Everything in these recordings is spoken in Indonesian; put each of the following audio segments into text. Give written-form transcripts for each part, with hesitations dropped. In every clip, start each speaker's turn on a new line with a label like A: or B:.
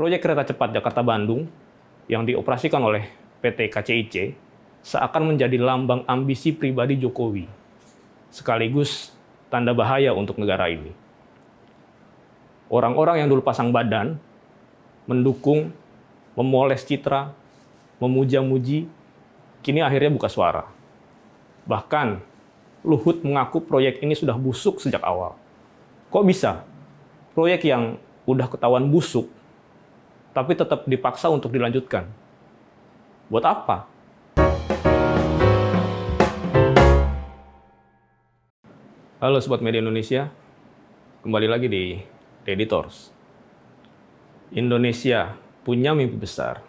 A: Proyek kereta cepat Jakarta-Bandung yang dioperasikan oleh PT KCIC seakan menjadi lambang ambisi pribadi Jokowi, sekaligus tanda bahaya untuk negara ini. Orang-orang yang dulu pasang badan, mendukung, memoles citra, memuja-muji, kini akhirnya buka suara. Bahkan, Luhut mengaku proyek ini sudah busuk sejak awal. Kok bisa? Proyek yang udah ketahuan busuk, tapi tetap dipaksa untuk dilanjutkan. Buat apa? Halo Sobat Media Indonesia, kembali lagi di The Editors. Indonesia punya mimpi besar,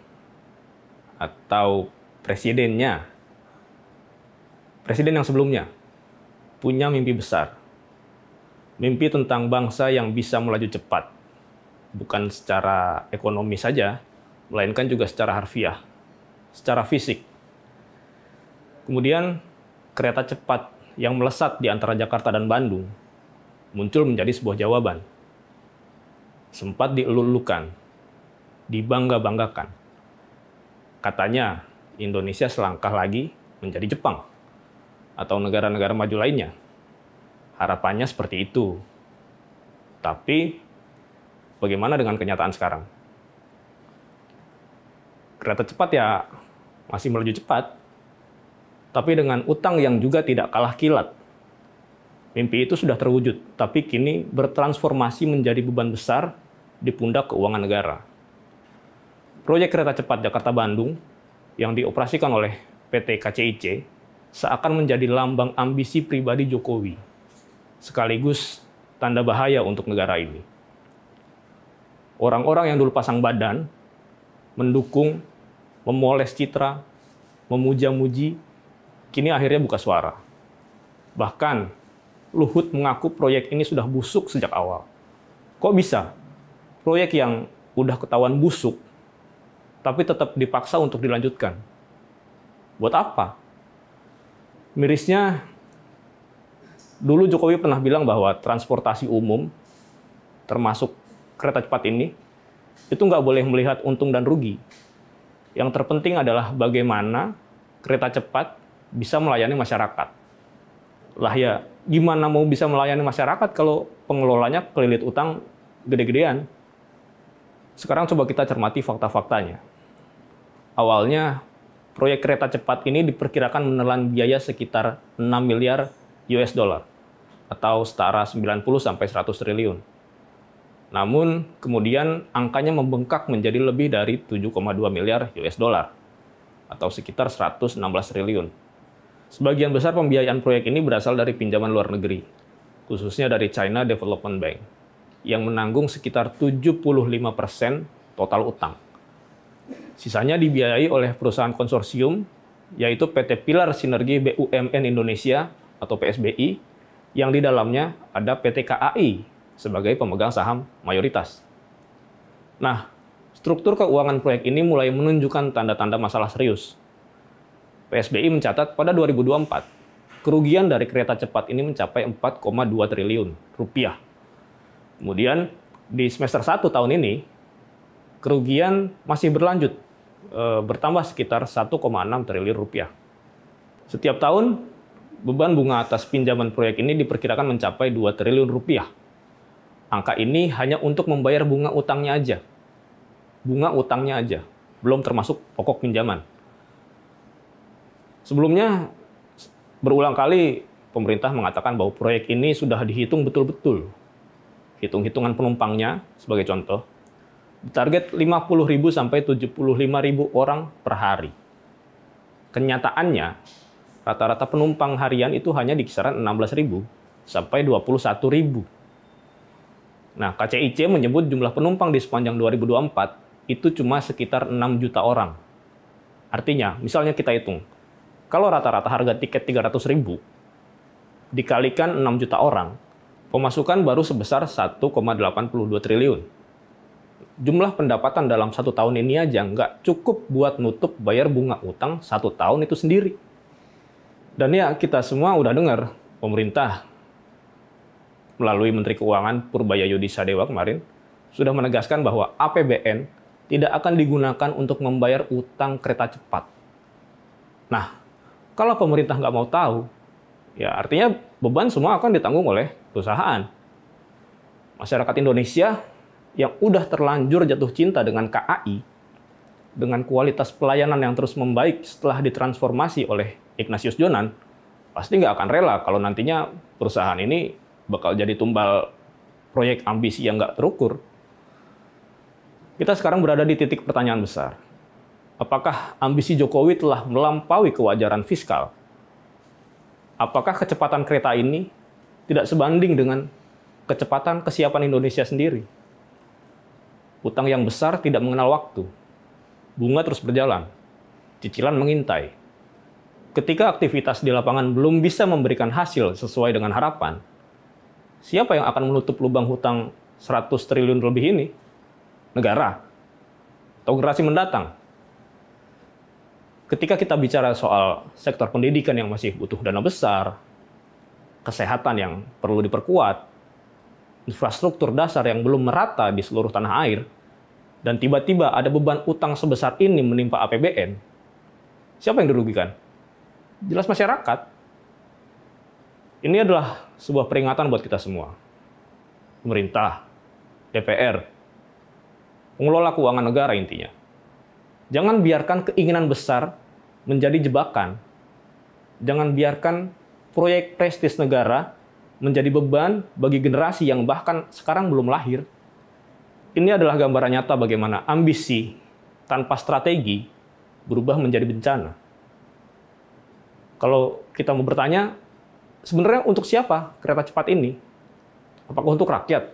A: atau presiden yang sebelumnya punya mimpi besar. Mimpi tentang bangsa yang bisa melaju cepat, bukan secara ekonomi saja, melainkan juga secara harfiah, secara fisik. Kemudian, kereta cepat yang melesat di antara Jakarta dan Bandung muncul menjadi sebuah jawaban. Sempat dielulukan, dibangga-banggakan. Katanya, Indonesia selangkah lagi menjadi Jepang atau negara-negara maju lainnya. Harapannya seperti itu. Tapi, bagaimana dengan kenyataan sekarang? Kereta cepat ya masih melaju cepat, tapi dengan utang yang juga tidak kalah kilat. Mimpi itu sudah terwujud, tapi kini bertransformasi menjadi beban besar di pundak keuangan negara. Proyek kereta cepat Jakarta-Bandung yang dioperasikan oleh PT KCIC seakan menjadi lambang ambisi pribadi Jokowi, sekaligus tanda bahaya untuk negara ini. Orang-orang yang dulu pasang badan, mendukung, memoles citra, memuja-muji, kini akhirnya buka suara. Bahkan, Luhut mengaku proyek ini sudah busuk sejak awal. Kok bisa? Proyek yang udah ketahuan busuk, tapi tetap dipaksa untuk dilanjutkan. Buat apa? Mirisnya, dulu Jokowi pernah bilang bahwa transportasi umum, termasuk kereta cepat ini, itu nggak boleh melihat untung dan rugi. Yang terpenting adalah bagaimana kereta cepat bisa melayani masyarakat. Lah ya, gimana mau bisa melayani masyarakat kalau pengelolanya kelilit utang gede-gedean? Sekarang coba kita cermati fakta-faktanya. Awalnya, proyek kereta cepat ini diperkirakan menelan biaya sekitar 6 miliar US dollar atau setara 90-100 triliun. Namun, kemudian angkanya membengkak menjadi lebih dari 7,2 miliar US dollar atau sekitar 116 triliun. Sebagian besar pembiayaan proyek ini berasal dari pinjaman luar negeri, khususnya dari China Development Bank, yang menanggung sekitar 75% total utang. Sisanya dibiayai oleh perusahaan konsorsium, yaitu PT Pilar Sinergi BUMN Indonesia atau PSBI, yang di dalamnya ada PT KAI sebagai pemegang saham mayoritas. Nah, struktur keuangan proyek ini mulai menunjukkan tanda-tanda masalah serius. PSBI mencatat pada 2024, kerugian dari kereta cepat ini mencapai 4,2 triliun rupiah. Kemudian, di semester 1 tahun ini, kerugian masih berlanjut, bertambah sekitar 1,6 triliun rupiah. Setiap tahun, beban bunga atas pinjaman proyek ini diperkirakan mencapai 2 triliun rupiah. Angka ini hanya untuk membayar bunga utangnya aja. Bunga utangnya aja, belum termasuk pokok pinjaman. Sebelumnya, berulang kali pemerintah mengatakan bahwa proyek ini sudah dihitung betul-betul. Hitung-hitungan penumpangnya, sebagai contoh, target 50.000 sampai 75.000 orang per hari. Kenyataannya, rata-rata penumpang harian itu hanya di kisaran 16.000 sampai 21.000. Nah, KCIC menyebut jumlah penumpang di sepanjang 2024 itu cuma sekitar 6 juta orang. Artinya, misalnya kita hitung, kalau rata-rata harga tiket 300.000 dikalikan 6 juta orang, pemasukan baru sebesar 1,82 triliun. Jumlah pendapatan dalam 1 tahun ini aja nggak cukup buat nutup bayar bunga utang 1 tahun itu sendiri. Dan ya, kita semua udah dengar, pemerintah melalui Menteri Keuangan Purbaya Yudi Sadewa kemarin sudah menegaskan bahwa APBN tidak akan digunakan untuk membayar utang kereta cepat. Nah, kalau pemerintah nggak mau tahu, ya artinya beban semua akan ditanggung oleh perusahaan. Masyarakat Indonesia yang udah terlanjur jatuh cinta dengan KAI, dengan kualitas pelayanan yang terus membaik setelah ditransformasi oleh Ignatius Jonan, pasti nggak akan rela kalau nantinya perusahaan ini bakal jadi tumbal proyek ambisi yang nggak terukur. Kita sekarang berada di titik pertanyaan besar. Apakah ambisi Jokowi telah melampaui kewajaran fiskal? Apakah kecepatan kereta ini tidak sebanding dengan kecepatan kesiapan Indonesia sendiri? Utang yang besar tidak mengenal waktu. Bunga terus berjalan. Cicilan mengintai. Ketika aktivitas di lapangan belum bisa memberikan hasil sesuai dengan harapan, siapa yang akan menutup lubang hutang 100 triliun lebih ini? Negara atau generasi mendatang? Ketika kita bicara soal sektor pendidikan yang masih butuh dana besar, kesehatan yang perlu diperkuat, infrastruktur dasar yang belum merata di seluruh tanah air, dan tiba-tiba ada beban utang sebesar ini menimpa APBN, siapa yang dirugikan? Jelas masyarakat. Ini adalah sebuah peringatan buat kita semua. Pemerintah, DPR, pengelola keuangan negara intinya. Jangan biarkan keinginan besar menjadi jebakan. Jangan biarkan proyek prestis negara menjadi beban bagi generasi yang bahkan sekarang belum lahir. Ini adalah gambaran nyata bagaimana ambisi tanpa strategi berubah menjadi bencana. Kalau kita mau bertanya, sebenarnya untuk siapa kereta cepat ini? Apakah untuk rakyat?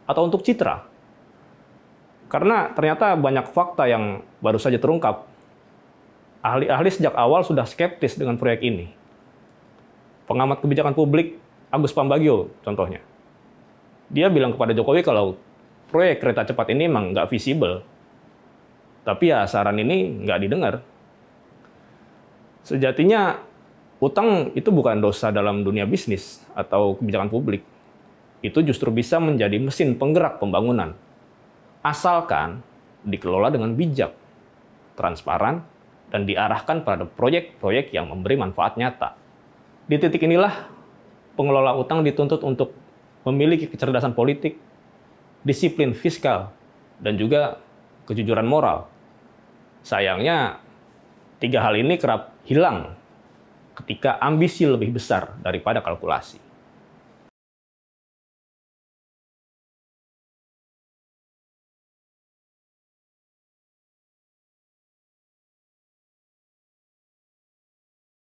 A: Atau untuk citra? Karena ternyata banyak fakta yang baru saja terungkap. Ahli-ahli sejak awal sudah skeptis dengan proyek ini. Pengamat kebijakan publik Agus Pambagio contohnya. Dia bilang kepada Jokowi kalau proyek kereta cepat ini emang nggak visible. Tapi ya saran ini nggak didengar. Sejatinya utang itu bukan dosa dalam dunia bisnis atau kebijakan publik. Itu justru bisa menjadi mesin penggerak pembangunan. Asalkan dikelola dengan bijak, transparan, dan diarahkan pada proyek-proyek yang memberi manfaat nyata. Di titik inilah, pengelola utang dituntut untuk memiliki kecerdasan politik, disiplin fiskal, dan juga kejujuran moral. Sayangnya, 3 hal ini kerap hilang ketika ambisi lebih besar daripada kalkulasi.